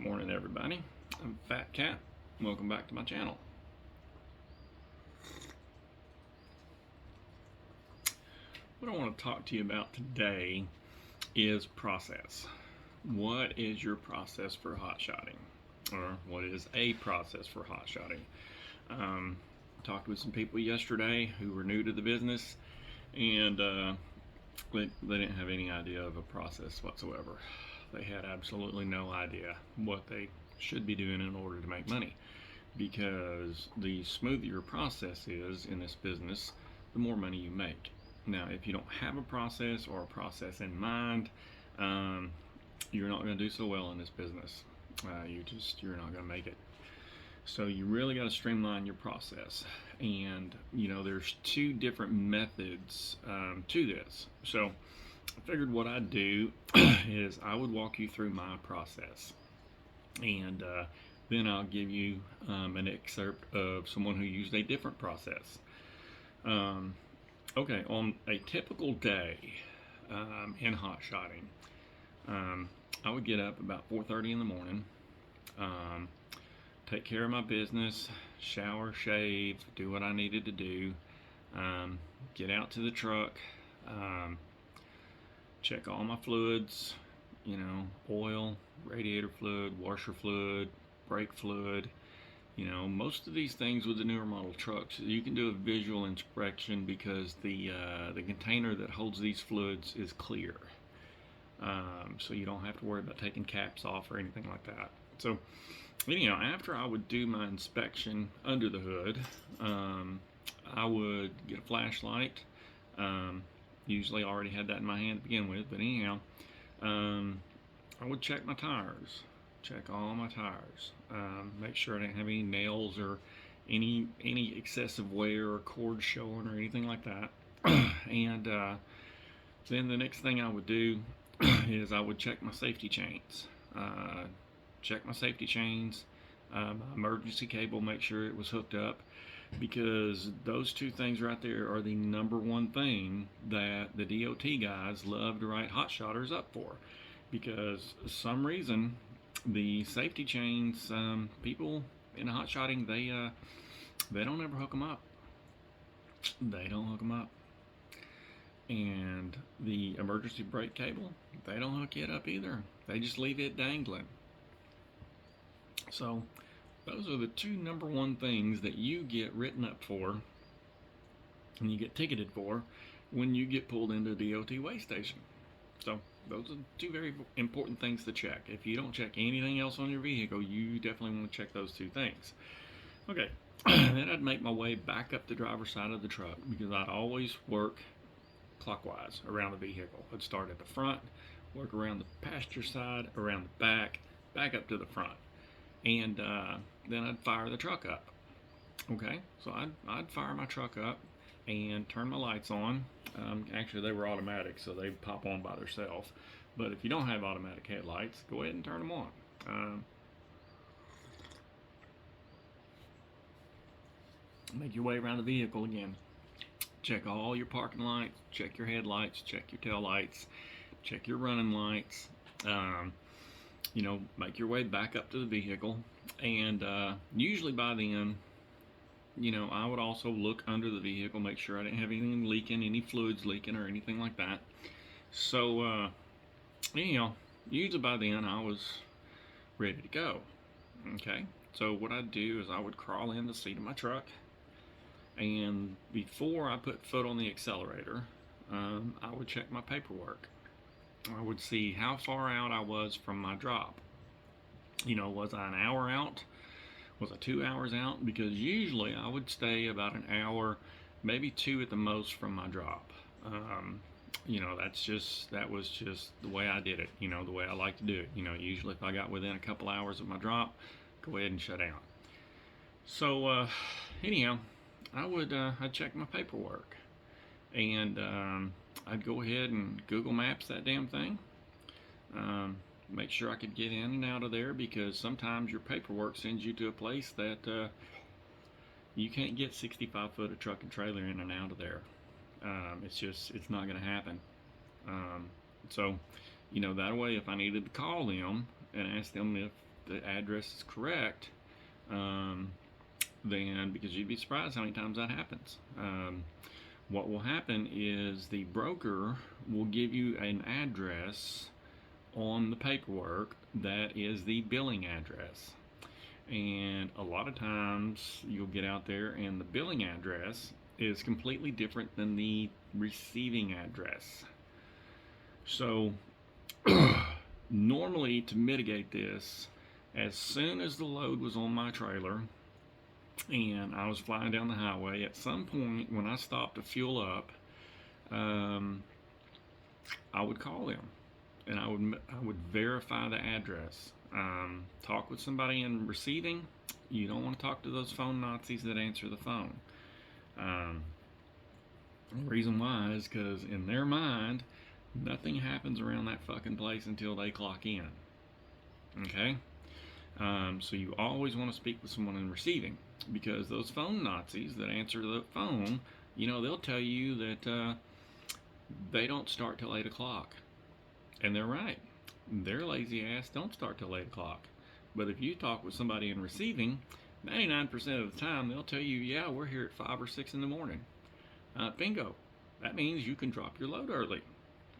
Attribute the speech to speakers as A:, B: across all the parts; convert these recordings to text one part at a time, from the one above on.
A: Morning, everybody. I'm Fat Cat. Welcome back to my channel. What I want to talk to you about today is process. What is your process for hot shotting? Or what is a process for hot shotting? Talked with some people yesterday who were new to the business, and they didn't have any idea of a process whatsoever. They had absolutely no idea what they should be doing in order to make money, because the smoother your process is in this business, the more money you make. Now, if you don't have a process or a process in mind, you're not going to do so well in this business. You're not going to make it. So you really got to streamline your process, and there's two different methods to this. So I figured what I'd do is I would walk you through my process, and then I'll give you an excerpt of someone who used a different process. Okay, on a typical day in hot shotting, I would get up about 4:30 in the morning, take care of my business, shower, shave, do what I needed to do, get out to the truck, check all my fluids, oil, radiator fluid, washer fluid, brake fluid. Most of these things with the newer model trucks, you can do a visual inspection because the container that holds these fluids is clear. So you don't have to worry about taking caps off or anything like that. So after I would do my inspection under the hood, I would get a flashlight. Usually I already had that in my hand to begin with, but anyhow, I would check my tires. Check all my tires. Make sure I didn't have any nails or any excessive wear or cords showing or anything like that. And then the next thing I would do is I would check my safety chains. Check my safety chains, my emergency cable, make sure it was hooked up, because those two things right there are the number one thing that the DOT guys love to write hot shotters up for, because for some reason the safety chains, people in hot shotting, they don't ever hook them up. They don't hook them up. And the emergency brake cable, they don't hook it up either. They just leave it dangling. So those are the two number one things that you get written up for and you get ticketed for when you get pulled into a DOT weigh station. So those are two very important things to check. If you don't check anything else on your vehicle, you definitely want to check those two things. Okay, then I'd make my way back up the driver's side of the truck, because I'd always work clockwise around the vehicle. I'd start at the front, work around the passenger side, around the back up to the front, and then I'd fire the truck up. Okay, so I'd fire my truck up and turn my lights on. Actually, they were automatic, so they pop on by themselves. But if you don't have automatic headlights, go ahead and turn them on. Make your way around the vehicle again. Check all your parking lights, check your headlights, check your tail lights, check your running lights. Make your way back up to the vehicle, and usually by then, I would also look under the vehicle, make sure I didn't have anything leaking, any fluids leaking or anything like that. So, usually by then I was ready to go. Okay, so what I'd do is I would crawl in the seat of my truck, and before I put foot on the accelerator, I would check my paperwork. I would see how far out I was from my drop. Was I an hour out? Was I 2 hours out? Because usually I would stay about an hour, maybe two at the most from my drop. That was just the way I did it, the way I like to do it. Usually if I got within a couple hours of my drop, go ahead and shut down. So, anyhow, I'd check my paperwork, and I'd go ahead and Google Maps that damn thing. Make sure I could get in and out of there, because sometimes your paperwork sends you to a place that you can't get 65 foot of truck and trailer in and out of there. It's not going to happen. So that way, if I needed to call them and ask them if the address is correct, then, because you'd be surprised how many times that happens. What will happen is the broker will give you an address on the paperwork that is the billing address. And a lot of times you'll get out there and the billing address is completely different than the receiving address. So normally, to mitigate this, as soon as the load was on my trailer and I was flying down the highway, at some point when I stopped to fuel up, I would call them and I would verify the address. Talk with somebody in receiving. You don't want to talk to those phone Nazis that answer the phone. The reason why is because in their mind, nothing happens around that fucking place until they clock in. Okay? So you always want to speak with someone in receiving, because those phone Nazis that answer the phone, they'll tell you that they don't start till 8 o'clock. And they're right. Their lazy ass don't start till 8 o'clock. But if you talk with somebody in receiving, 99% of the time they'll tell you, yeah, we're here at 5 or 6 in the morning. Bingo. That means you can drop your load early.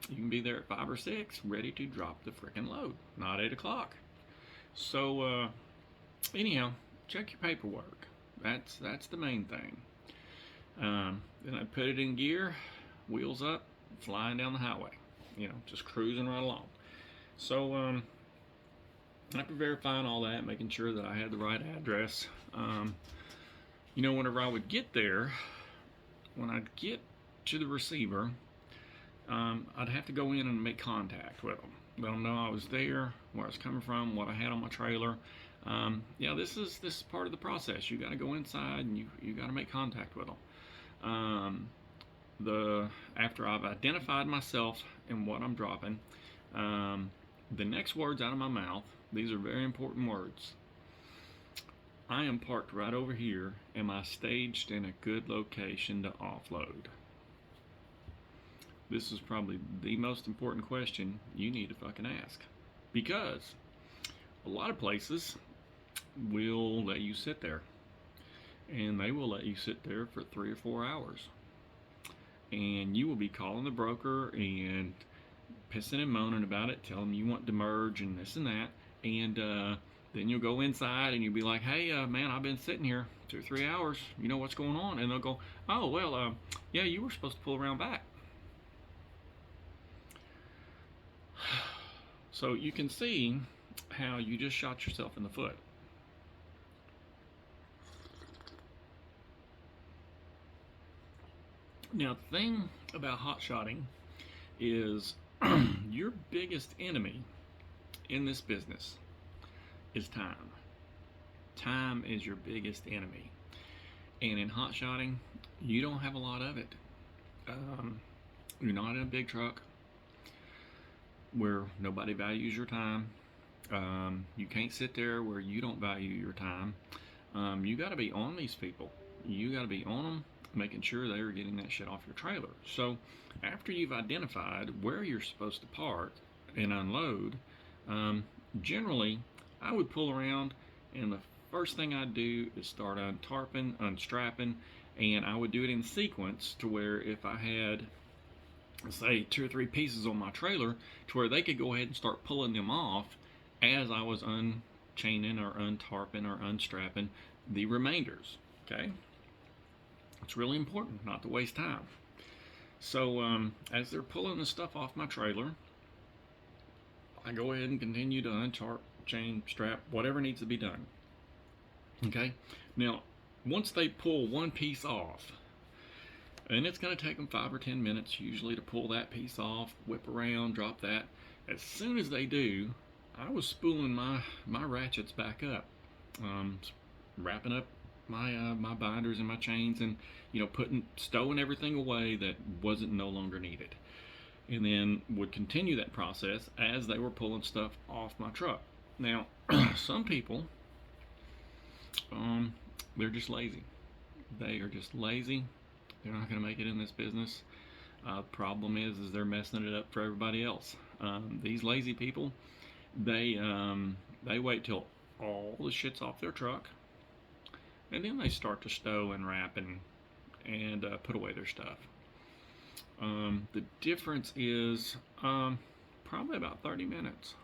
A: You can be there at 5 or 6, ready to drop the frickin' load, not 8 o'clock. So, anyhow, check your paperwork. That's the main thing. Then I put it in gear, wheels up, flying down the highway. Just cruising right along. So, after verifying all that, making sure that I had the right address, whenever I would get there, when I'd get to the receiver, I'd have to go in and make contact with them. Let them know I was there, where I was coming from, what I had on my trailer. This is part of the process. You got to go inside and you got to make contact with them. After I've identified myself and what I'm dropping, the next words out of my mouth, these are very important words. I am parked right over here. Am I staged in a good location to offload? This is probably the most important question you need to fucking ask. Because a lot of places will let you sit there. And they will let you sit there for 3 or 4 hours. And you will be calling the broker and pissing and moaning about it, telling them you want to merge and this and that. And then you'll go inside and you'll be like, hey, man, I've been sitting here 2 or 3 hours. You know what's going on? And they'll go, oh, well, yeah, you were supposed to pull around back. So you can see how you just shot yourself in the foot. Now, the thing about hot-shotting is your biggest enemy in this business is time. Time is your biggest enemy. And in hot-shotting, you don't have a lot of it. You're not in a big truck where nobody values your time. You can't sit there where you don't value your time. You got to be on these people. You got to be on them, making sure they are getting that shit off your trailer. So after you've identified where you're supposed to park and unload, generally I would pull around, and the first thing I'd do is start untarping, unstrapping, and I would do it in sequence to where if I had, say, 2 or 3 pieces on my trailer, to where they could go ahead and start pulling them off as I was unchaining or untarping or unstrapping the remainders. Okay? It's really important not to waste time. So as they're pulling the stuff off my trailer, I go ahead and continue to untarp, chain, strap, whatever needs to be done. Okay? Now, once they pull one piece off, and it's going to take them 5 or 10 minutes usually to pull that piece off, whip around, drop that. As soon as they do, I was spooling my ratchets back up, wrapping up my binders and my chains, and stowing everything away that wasn't no longer needed, and then would continue that process as they were pulling stuff off my truck. Now, some people, they're just lazy. They are just lazy. They're not going to make it in this business. The problem is they're messing it up for everybody else. These lazy people, they wait till all the shits off their truck, and then they start to stow and wrap and put away their stuff. The difference is probably about 30 minutes.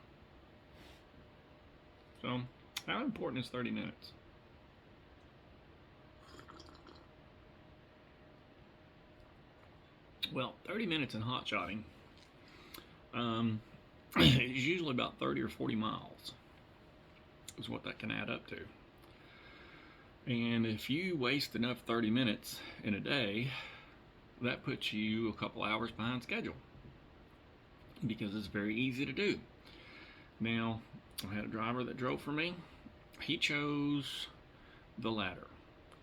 A: So, how important is 30 minutes? Well, 30 minutes in hot shotting is usually about 30 or 40 miles, is what that can add up to. And if you waste enough 30 minutes in a day, that puts you a couple hours behind schedule because it's very easy to do. Now, I had a driver that drove for me. He chose the latter.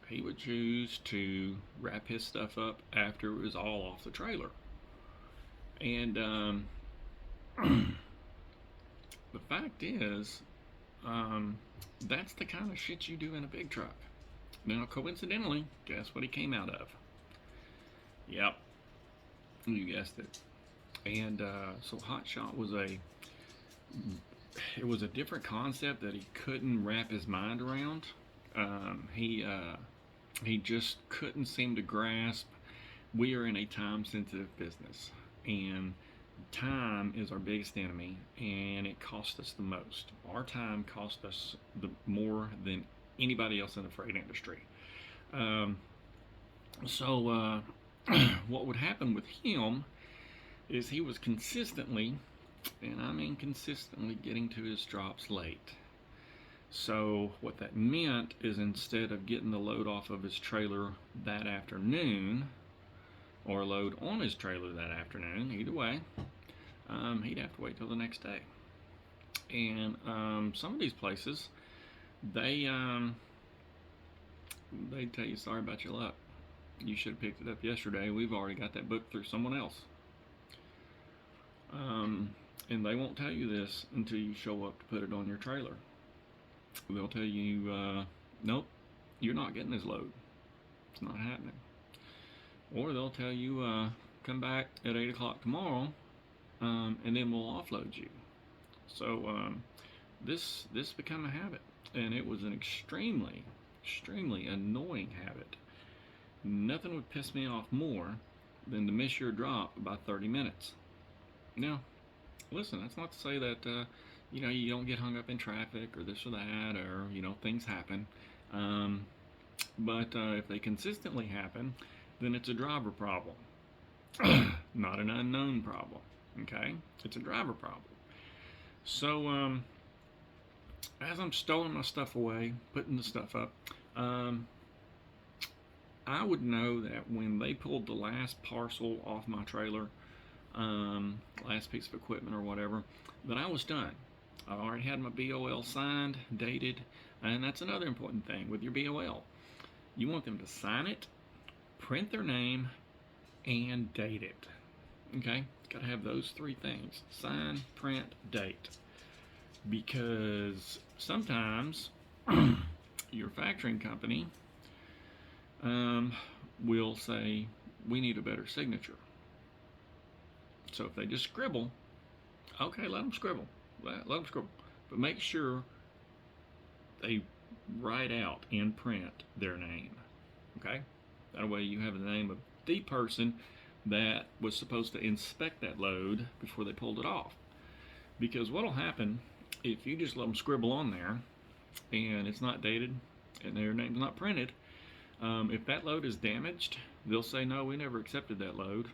A: He would choose to wrap his stuff up after it was all off the trailer. And the fact is, that's the kind of shit you do in a big truck. Now, coincidentally, guess what he came out of? Yep, you guessed it. And so Hot Shot was a different concept that he couldn't wrap his mind around. He just couldn't seem to grasp. We are in a time-sensitive business, and time is our biggest enemy, and it costs us the most. Our time costs us more than anybody else in the freight industry. So what would happen with him is he was consistently, and I mean consistently, getting to his drops late. So what that meant is instead of getting the load off of his trailer that afternoon, or a load on his trailer that afternoon, either way, he'd have to wait till the next day. And some of these places, they tell you, sorry about your luck. You should have picked it up yesterday. We've already got that booked through someone else. And they won't tell you this until you show up to put it on your trailer. They'll tell you, nope, you're not getting this load. It's not happening. Or they'll tell you, come back at 8 o'clock tomorrow, and then we'll offload you. So this became a habit, and it was an extremely annoying habit. Nothing would piss me off more than to miss your drop by 30 minutes. Now, listen, that's not to say that you don't get hung up in traffic or this or that, or things happen. But if they consistently happen, then it's a driver problem, not an unknown problem. Okay, it's a driver problem. So as I'm stowing my stuff away, putting the stuff up, I would know that when they pulled the last parcel off my trailer, last piece of equipment or whatever, that I was done. I already had my BOL signed, dated, and that's another important thing with your BOL. You want them to sign it, print their name, and date it. Okay? Got to have those three things: sign, print, date. Because sometimes your factoring company will say, we need a better signature. So if they just scribble, okay, let them scribble. Let them scribble. But make sure they write out in print their name. Okay? That way you have the name of the person that was supposed to inspect that load before they pulled it off. Because what'll happen if you just let them scribble on there and it's not dated and their name's not printed, if that load is damaged, they'll say, no, we never accepted that load.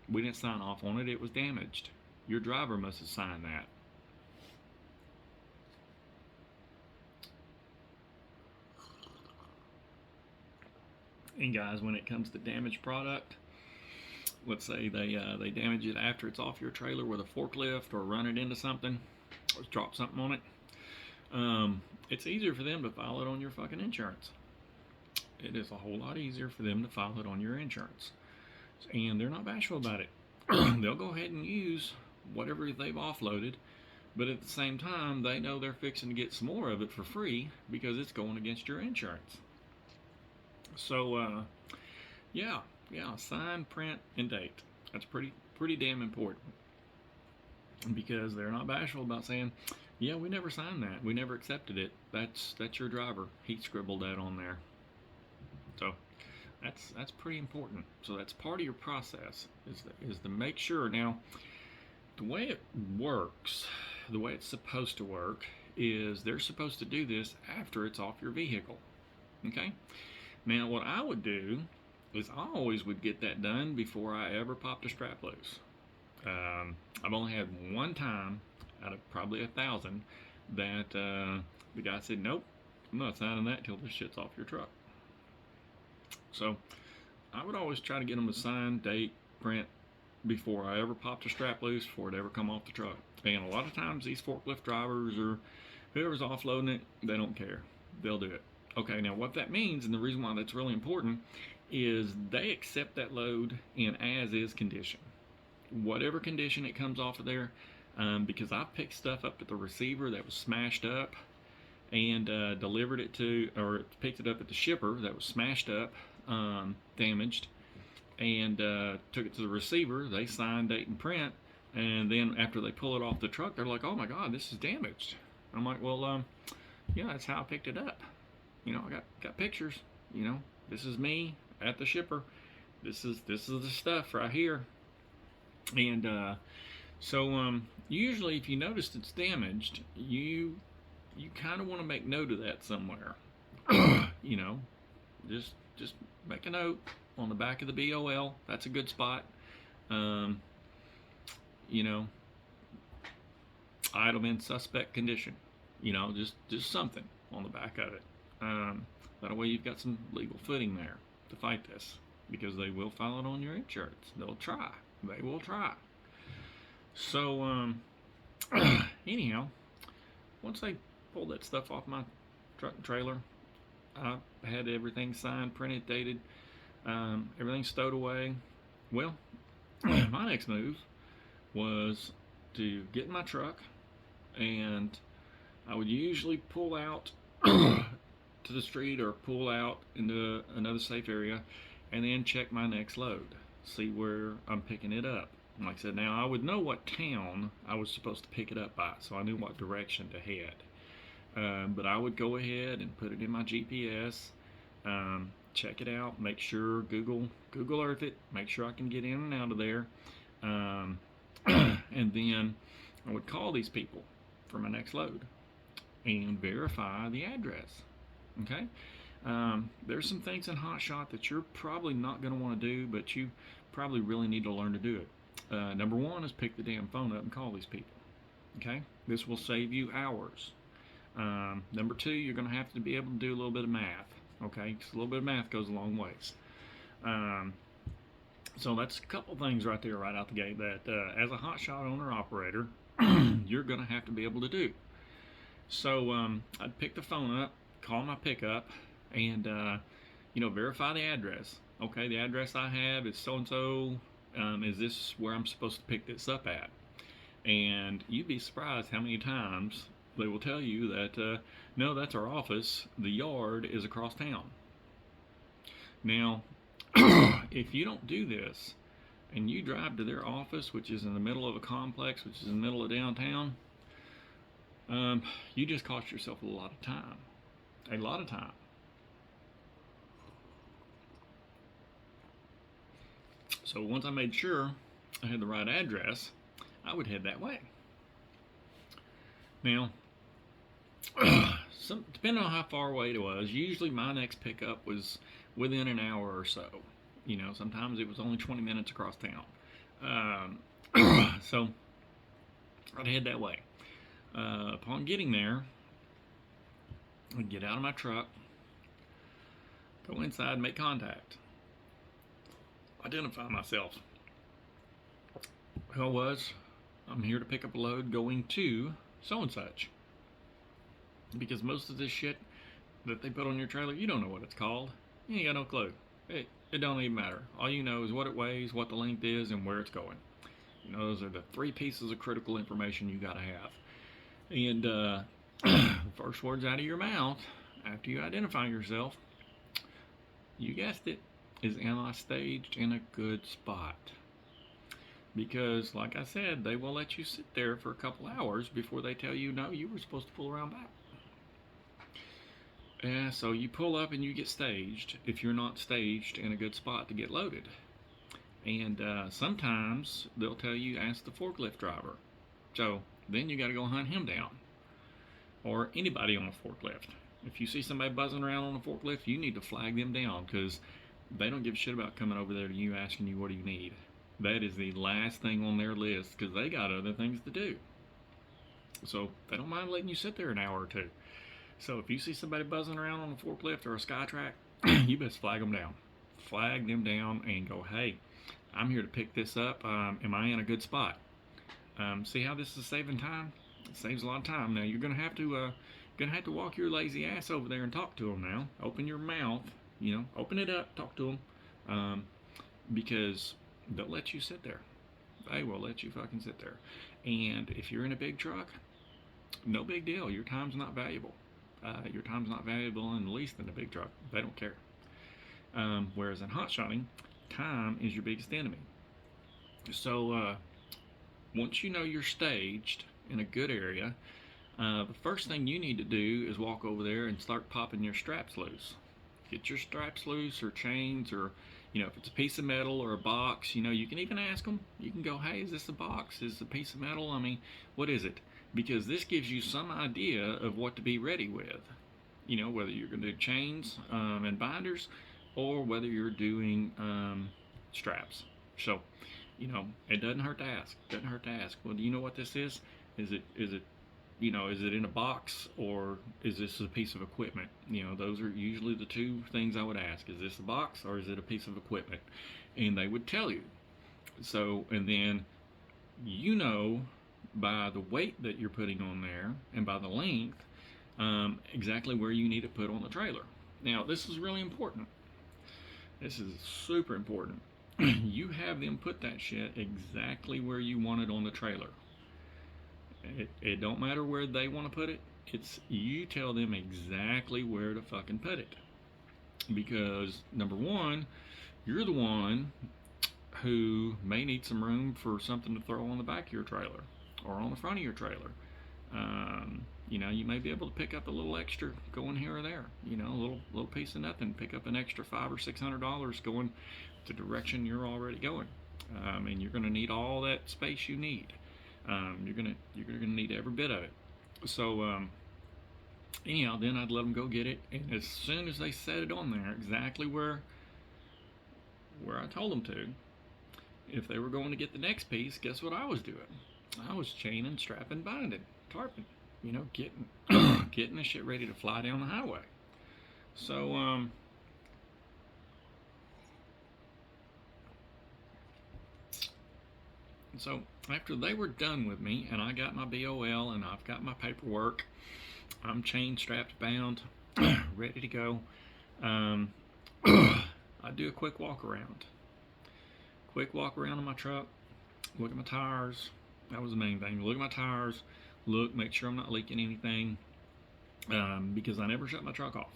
A: We didn't sign off on it. It was damaged. Your driver must have signed that. And guys, when it comes to damaged product, let's say they damage it after it's off your trailer with a forklift or run it into something or drop something on it, it's easier for them to file it on your fucking insurance. It is a whole lot easier for them to file it on your insurance. And they're not bashful about it. They'll go ahead and use whatever they've offloaded, but at the same time, they know they're fixing to get some more of it for free because it's going against your insurance. So, yeah, sign, print, and date. That's pretty damn important, because they're not bashful about saying, Yeah, we never signed that. We never accepted it. That's your driver. He scribbled that on there. So that's pretty important. So that's part of your process is to make sure. Now, the way it works, the way it's supposed to work, is they're supposed to do this after it's off your vehicle. Okay. Now, what I would do is I always would get that done before I ever popped a strap loose. I've only had one time out of probably 1,000 that the guy said, "Nope, I'm not signing that till this shit's off your truck." So I would always try to get them to sign, date, print before I ever popped a strap loose, before it ever come off the truck. And a lot of times these forklift drivers or whoever's offloading it, they don't care. They'll do it. Okay, now what that means, and the reason why that's really important, is they accept that load in as-is condition. Whatever condition it comes off of there, because I picked stuff up at the receiver that was smashed up and delivered it to, or picked it up at the shipper that was smashed up, damaged, and took it to the receiver. They sign, date, and print, and then after they pull it off the truck, they're like, "Oh my God, this is damaged." I'm like, "Well, yeah, that's how I picked it up. You know, I got pictures. You know, this is me at the shipper. This is the stuff right here." And so usually, if you notice it's damaged, you kind of want to make note of that somewhere. You know, just make a note on the back of the BOL. That's a good spot. Um, you know, item in suspect condition. You know, just something on the back of it. That way you've got some legal footing there to fight this, because they will file it on your insurance. They'll try. They will try. So anyhow, once they pulled that stuff off my truck and trailer, I had everything signed, printed, dated, everything stowed away. Well, my next move was to get in my truck, and I would usually pull out to the street or pull out into another safe area and then check my next load, see where I'm picking it up. Like I said, now I would know what town I was supposed to pick it up by, so I knew what direction to head. But I would go ahead and put it in my GPS, check it out, make sure Google Earth it, make sure I can get in and out of there, and then I would call these people for my next load and verify the address. Okay, there's some things in Hotshot that you're probably not going to want to do, but you probably really need to learn to do it. Number one is pick the damn phone up and call these people. Okay, this will save you hours. Number two, you're going to have to be able to do a little bit of math. Okay, because a little bit of math goes a long ways. So that's a couple things right there, right out the gate, that as a Hotshot owner operator, you're going to have to be able to do. So I'd pick the phone up, call my pickup, and verify the address. Okay, the address I have is so and so. Is this where I'm supposed to pick this up at? And you'd be surprised how many times they will tell you that no, that's our office. The yard is across town. Now, if you don't do this and you drive to their office, which is in the middle of a complex, which is in the middle of downtown, you just cost yourself a lot of time. A lot of time. So once I made sure I had the right address, I would head that way. Now, depending on how far away it was, usually my next pickup was within an hour or so. You know, sometimes it was only 20 minutes across town. So I'd head that way. Upon getting there, I'd get out of my truck, go inside, make contact, identify myself. Who I was, I'm here to pick up a load going to so and such. Because most of this shit that they put on your trailer, you don't know what it's called. You ain't got no clue. It don't even matter. All you know is what it weighs, what the length is, and where it's going. You know, those are the 3 pieces of critical information you gotta have. And the first words out of your mouth after you identify yourself, you guessed it, is, am I staged in a good spot? because, like I said, they will let you sit there for a couple hours before they tell you, no, you were supposed to pull around back. And so you pull up and you get staged if you're not staged in a good spot to get loaded. And sometimes they'll tell you, ask the forklift driver. So then you got to go hunt him down, or anybody on a forklift. If you see somebody buzzing around on a forklift, you need to flag them down, because they don't give a shit about coming over there to you asking you what do you need. That is the last thing on their list, because they got other things to do. So they don't mind letting you sit there an hour or two. So if you see somebody buzzing around on a forklift or a SkyTrak, you best flag them down. Flag them down and go, hey, I'm here to pick this up. Am I in a good spot? See how this is saving time? It saves a lot of time. Now you're gonna have to walk your lazy ass over there and talk to them. Now open your mouth, open it up, talk to them, because they'll let you sit there. They will let you fucking sit there. And if you're in a big truck, no big deal. Your time's not valuable. Your time's not valuable in the least in a big truck. They don't care. Whereas in hot shotting, time is your biggest enemy. So once you know you're staged in a good area, the first thing you need to do is walk over there and start popping your straps loose. Get your straps loose, or chains, or if it's a piece of metal or a box, you can even ask them. You can go, hey, is this a box? Is this a piece of metal? I mean, what is it? Because this gives you some idea of what to be ready with. Whether you're going to do chains and binders, or whether you're doing straps. So, it doesn't hurt to ask. Well, do you know what this is? Is it in a box, or is this a piece of equipment? Those are usually the two things I would ask. Is this a box, or is it a piece of equipment? And they would tell you. So, and then by the weight that you're putting on there and by the length, exactly where you need to put on the trailer. Now, this is really important. This is super important. You have them put that shit exactly where you want it on the trailer. It don't matter where they want to put it. It's you tell them exactly where to fucking put it. Because number one, you're the one who may need some room for something to throw on the back of your trailer or on the front of your trailer. You may be able to pick up a little extra going here or there. A little piece of nothing. Pick up an extra $500 or $600 going the direction you're already going, and you're going to need all that space you need. You're gonna need every bit of it. So anyhow, then I'd let them go get it, and as soon as they set it on there exactly where I told them to, if they were going to get the next piece, guess what I was doing? I was chaining, strapping, binding, tarping, getting getting the shit ready to fly down the highway. So So after they were done with me, and I got my BOL and I've got my paperwork, I'm chain strapped, bound, ready to go. I do a quick walk around. On my truck, look at my tires. That was the main thing. Look at my tires, make sure I'm not leaking anything, because I never shut my truck off.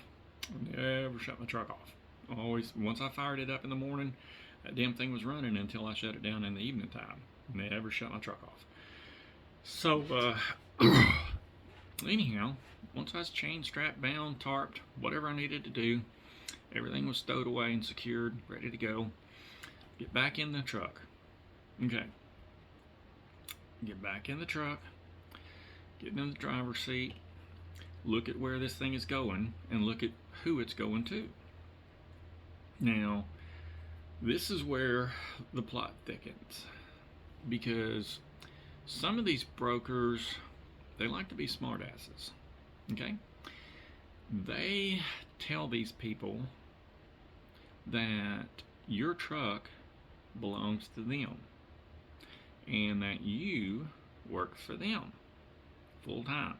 A: Always, once I fired it up in the morning, that damn thing was running until I shut it down in the evening time. Never shut my truck off. So, anyhow, once I was chain strapped, bound, tarped, whatever I needed to do, everything was stowed away and secured, ready to go. Get back in the truck. Okay. Get back in the truck, get in the driver's seat, look at where this thing is going, and look at who it's going to. Now, this is where the plot thickens, because some of these brokers, they like to be smartasses, okay? They tell these people that your truck belongs to them and that you work for them full time.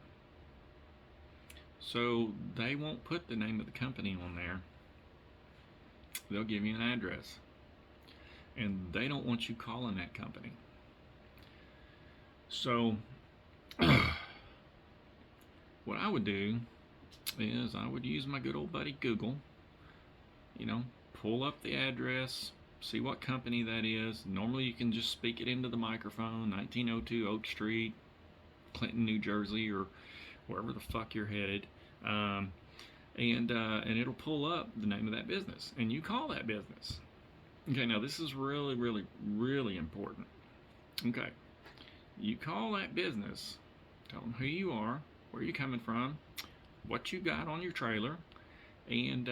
A: So they won't put the name of the company on there. They'll give you an address, and they don't want you calling that company. So what I would do is I would use my good old buddy Google, pull up the address, see what company that is. Normally you can just speak it into the microphone, 1902 Oak Street, Clinton, New Jersey, or wherever the fuck you're headed. And it'll pull up the name of that business, and you call that business. Okay, now this is really, really, really important. Okay, you call that business, tell them who you are, where you're coming from, what you got on your trailer, and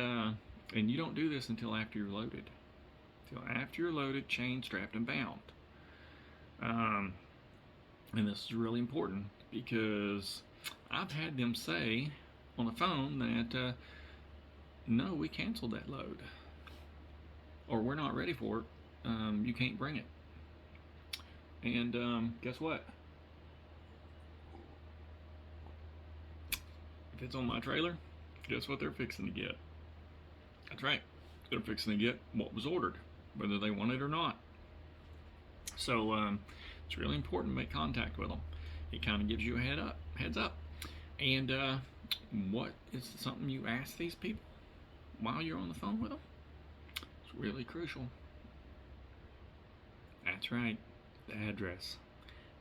A: you don't do this until after you're loaded. Until after you're loaded, chained, strapped, and bound. And this is really important because I've had them say on the phone that no, we canceled that load, or we're not ready for it. You can't bring it. And guess what? If it's on my trailer, guess what they're fixing to get? That's right. They're fixing to get what was ordered, whether they want it or not. So it's really important to make contact with them. It kind of gives you a heads up. And what is something you ask these people while you're on the phone with them? It's really crucial. That's right, the address.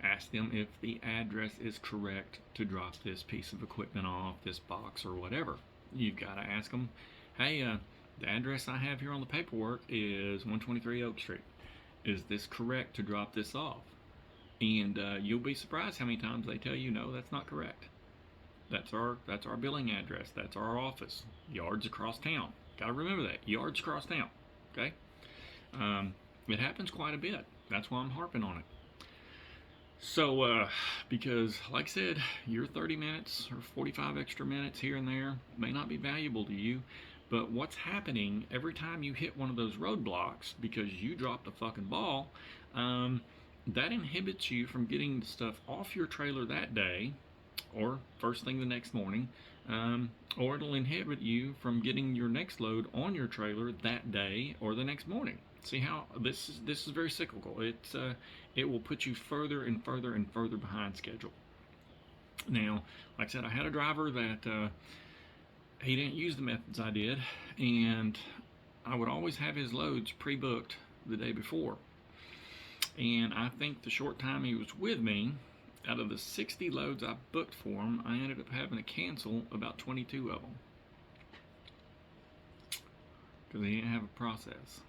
A: Ask them if the address is correct to drop this piece of equipment off, this box or whatever. You've got to ask them, hey, the address I have here on the paperwork is 123 Oak Street. Is this correct to drop this off? And you'll be surprised how many times they tell you, no, that's not correct. That's our billing address. That's our office. Yards across town. Got to remember that. Yards across town. Okay? It happens quite a bit. That's why I'm harping on it. So, because, like I said, your 30 minutes or 45 extra minutes here and there may not be valuable to you, but what's happening every time you hit one of those roadblocks because you dropped a fucking ball, that inhibits you from getting the stuff off your trailer that day or first thing the next morning, or it'll inhibit you from getting your next load on your trailer that day or the next morning. See how this is very cyclical. It will put you further and further and further behind schedule. Now, like I said, I had a driver that he didn't use the methods I did, and I would always have his loads pre-booked the day before. And I think the short time he was with me, out of the 60 loads I booked for him, I ended up having to cancel about 22 of them because he didn't have a process.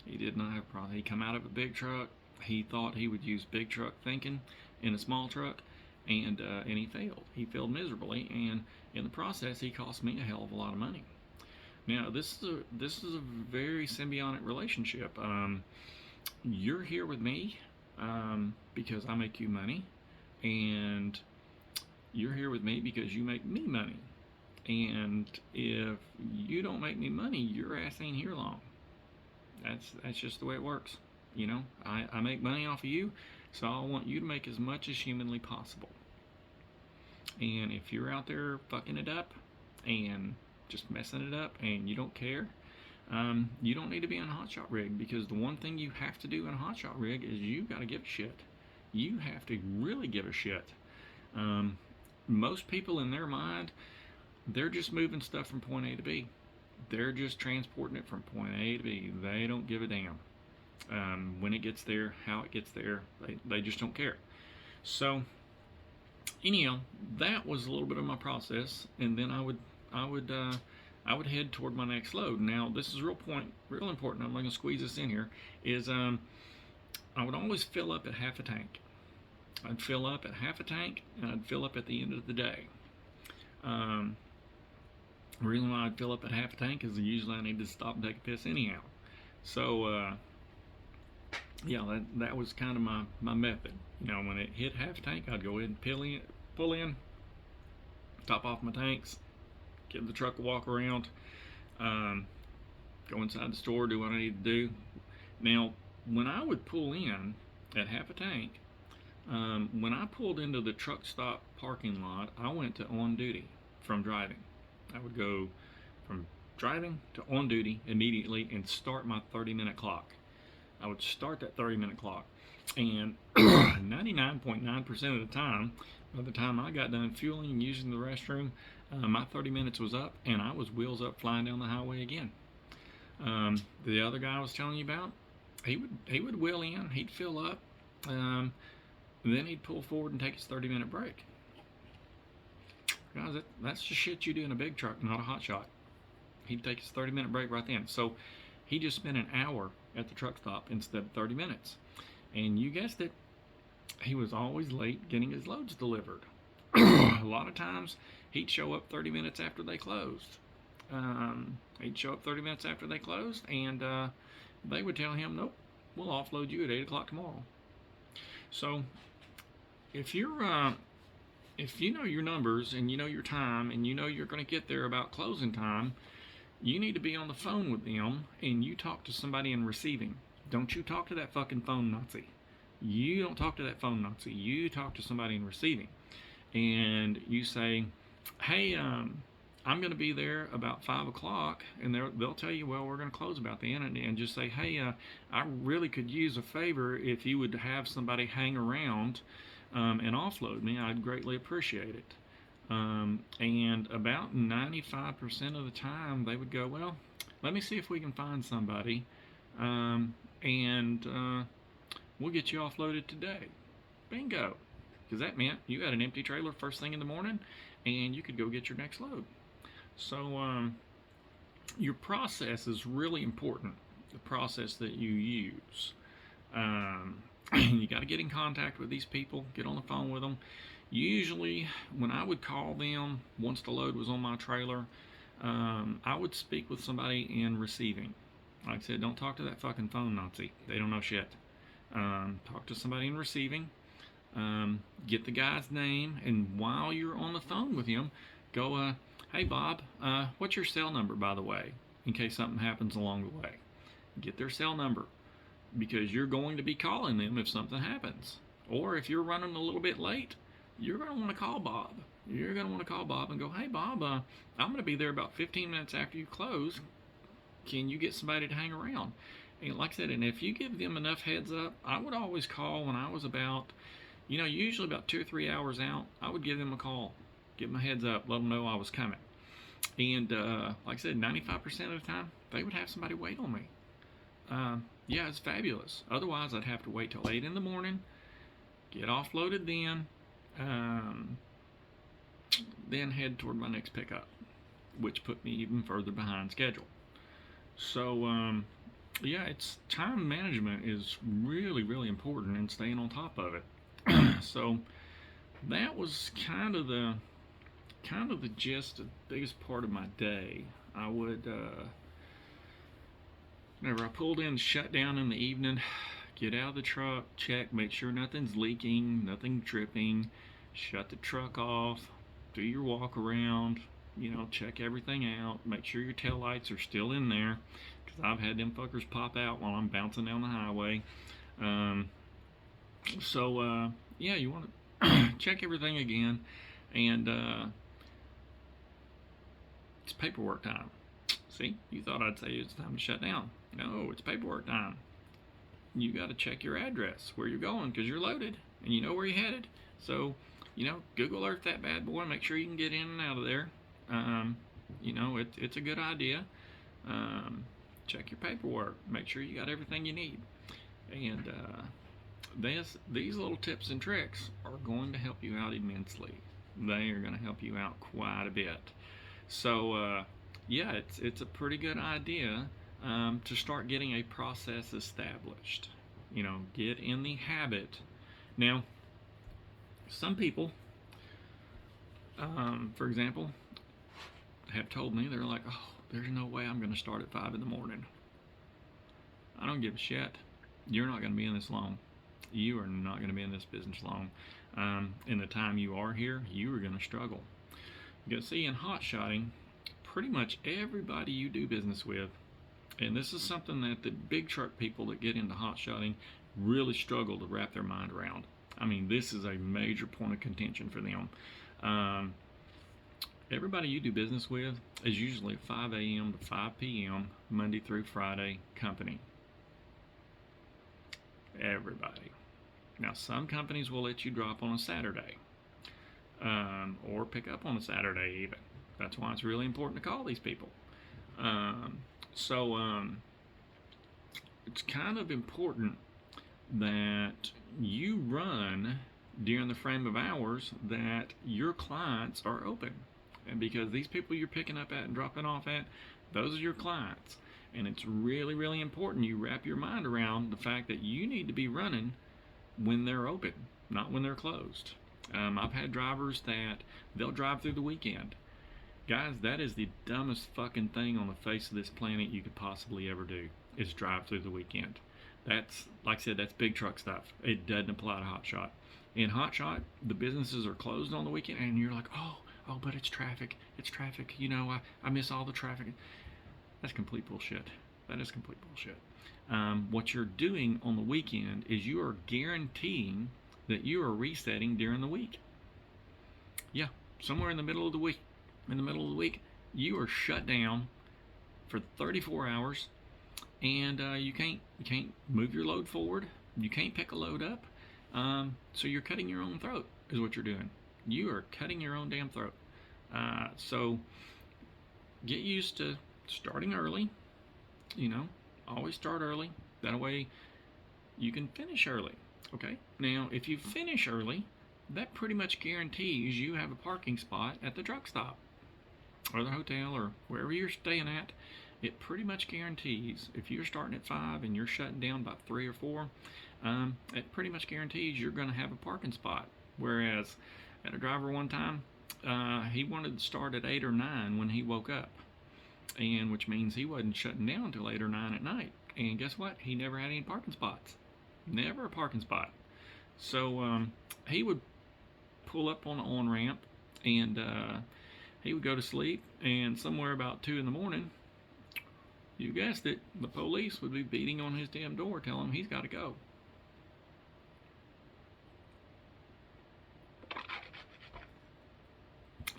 A: He did not have a process. He come out of a big truck. He thought he would use big truck thinking in a small truck, and he failed. He failed miserably, and in the process, he cost me a hell of a lot of money. Now, this is a very symbiotic relationship. You're here with me because I make you money, and you're here with me because you make me money. And if you don't make me money, your ass ain't here long. That's just the way it works. You know, I make money off of you, so I want you to make as much as humanly possible. And if you're out there fucking it up and just messing it up and you don't care, you don't need to be in a hotshot rig, because the one thing you have to do in a hotshot rig is you got to give a shit. You have to really give a shit. Most people in their mind, they're just moving stuff from point A to B. They're just transporting it from point A to B. They don't give a damn when it gets there, how it gets there. They just don't care. So anyhow, that was a little bit of my process, and then I would head toward my next load. Now, this is real important. I'm not going to squeeze this in here. Is I would always fill up at half a tank. I'd fill up at half a tank, and I'd fill up at the end of the day. The reason why I'd fill up at half a tank is usually I need to stop and take a piss anyhow. So, yeah, that was kind of my method. You know, when it hit half a tank, I'd go ahead and pull in, top off my tanks, give the truck a walk around, go inside the store, do what I need to do. Now, when I would pull in at half a tank, when I pulled into the truck stop parking lot, I went to on duty from driving. I would go from driving to on duty immediately and start my 30-minute clock. I would start that 30-minute clock, and 99.9% of the time, by the time I got done fueling and using the restroom, my 30 minutes was up, and I was wheels up flying down the highway again. The other guy I was telling you about, he would wheel in, he'd fill up, um, then he'd pull forward and take his 30-minute break. Guys, that's the shit you do in a big truck, not a hot shot. He'd take his 30-minute break right then. So he just spent an hour at the truck stop instead of 30 minutes. And you guessed it, he was always late getting his loads delivered. A lot of times he'd show up 30 minutes after they closed. He'd show up 30 minutes after they closed, and they would tell him, nope, we'll offload you at 8 o'clock tomorrow. So if you know your numbers and you know your time and you know you're going to get there about closing time, you need to be on the phone with them and you talk to somebody in receiving. Don't you talk to that fucking phone Nazi. You don't talk to that phone Nazi. You talk to somebody in receiving. And you say, hey, I'm going to be there about 5 o'clock, and they'll tell you, well, we're going to close about then, and just say, hey, I really could use a favor if you would have somebody hang around and offload me. I'd greatly appreciate it. And about 95% of the time, they would go, well, let me see if we can find somebody, and we'll get you offloaded today. Bingo. Because that meant you had an empty trailer first thing in the morning, and you could go get your next load. So your process is really important, the process that you use. You got to get in contact with these people, get on the phone with them. Usually, when I would call them, once the load was on my trailer, I would speak with somebody in receiving. Like I said, don't talk to that fucking phone Nazi. They don't know shit. Talk to somebody in receiving. Get the guy's name, and while you're on the phone with him, go, hey Bob, what's your cell number, by the way, in case something happens along the way. Get their cell number, because you're going to be calling them if something happens. Or if you're running a little bit late, you're going to want to call Bob. You're going to want to call Bob and go, hey Bob, I'm going to be there about 15 minutes after you close. Can you get somebody to hang around? And like I said, and if you give them enough heads up, I would always call when I was about, usually about 2 or 3 hours out. I would give them a call, give them a heads up, let them know I was coming. And like I said, 95% of the time, they would have somebody wait on me. Yeah, it's fabulous. Otherwise, I'd have to wait till 8 in the morning, get offloaded then head toward my next pickup, which put me even further behind schedule. So, yeah, it's time management is really, really important, and staying on top of it. So that was kind of the gist, the biggest part of my day. I would, whenever I pulled in, shut down in the evening, get out of the truck, check, make sure nothing's leaking, nothing dripping, shut the truck off, do your walk around, check everything out, make sure your tail lights are still in there, because I've had them fuckers pop out while I'm bouncing down the highway. Yeah, you want to check everything again, and it's paperwork time. See, you thought I'd say it's time to shut down. No, it's paperwork time. You got to check your address, where you're going, because you're loaded, and you know where you're headed. So, Google Earth that bad boy, make sure you can get in and out of there. It's a good idea. Check your paperwork, make sure you got everything you need. And these little tips and tricks are going to help you out immensely. They are going to help you out quite a bit. So, yeah, it's a pretty good idea to start getting a process established. Get in the habit. Now, some people, for example, have told me, they're like, oh, there's no way I'm going to start at 5 in the morning. I don't give a shit. You're not going to be in this long. You are not going to be in this business long. In the time you are here, you are going to struggle. You can see in hot shotting, pretty much everybody you do business with, and this is something that the big truck people that get into hot shotting really struggle to wrap their mind around. I mean, this is a major point of contention for them. Everybody you do business with is usually a 5 a.m. to 5 p.m. Monday through Friday company. Everybody. Now, some companies will let you drop on a Saturday, or pick up on a Saturday even. That's why it's really important to call these people. it's kind of important that you run during the frame of hours that your clients are open. And because these people you're picking up at and dropping off at, those are your clients. And it's really, really important you wrap your mind around the fact that you need to be running when they're open, not when they're closed. I've had drivers that they'll drive through the weekend. Guys, that is the dumbest fucking thing on the face of this planet you could possibly ever do, is drive through the weekend. That's, like I said, that's big truck stuff. It doesn't apply to Hot Shot. In Hot Shot, the businesses are closed on the weekend, and you're like, oh, but it's traffic. It's traffic. You know, I miss all the traffic. That's complete bullshit. That is complete bullshit. What you're doing on the weekend is you are guaranteeing that you are resetting during the week. Yeah, somewhere in the middle of the week, you are shut down for 34 hours, and you can't move your load forward. You can't pick a load up. So you're cutting your own throat, is what you're doing. You are cutting your own damn throat. So get used to starting early. You know, always start early. That way you can finish early. Okay? Now, if you finish early, that pretty much guarantees you have a parking spot at the truck stop or the hotel or wherever you're staying at. It pretty much guarantees, if you're starting at 5 and you're shutting down by 3 or 4, it pretty much guarantees you're going to have a parking spot. Whereas, I had a driver one time, he wanted to start at 8 or 9 when he woke up, and which means he wasn't shutting down until 8 or 9 at night. And guess what? He never had any parking spots. Never a parking spot. So he would pull up on the on-ramp, and he would go to sleep, and somewhere about 2 in the morning, you guessed it, the police would be beating on his damn door telling him he's got to go.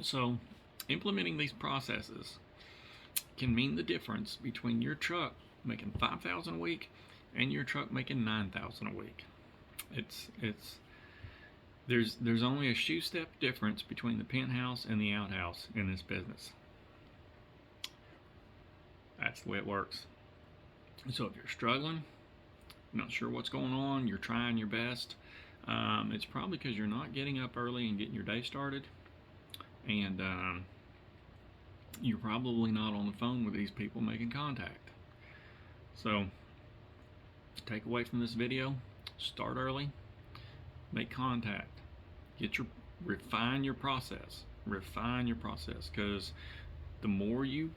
A: So, implementing these processes can mean the difference between your truck making $5,000 a week and your truck making $9,000 a week. There's only a shoe step difference between the penthouse and the outhouse in this business. That's the way it works. So if you're struggling, not sure what's going on, you're trying your best, it's probably because you're not getting up early and getting your day started, and you're probably not on the phone with these people making contact. So take away from this video, start early, make contact, refine your process, because the more you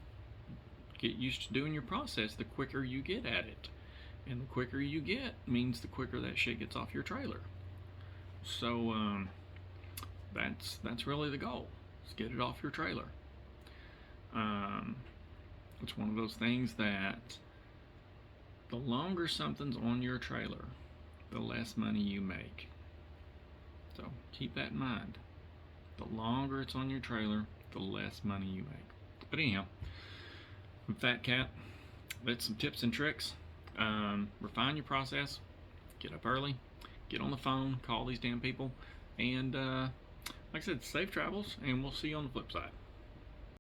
A: get used to doing your process, the quicker you get at it. And the quicker you get means the quicker that shit gets off your trailer. So that's really the goal. Is get it off your trailer. It's one of those things that the longer something's on your trailer, the less money you make. So keep that in mind. The longer it's on your trailer, the less money you make. But anyhow, I'm Fat Cat. That's some tips and tricks. Refine your process. Get up early. Get on the phone. Call these damn people. And like I said, safe travels, and we'll see you on the flip side.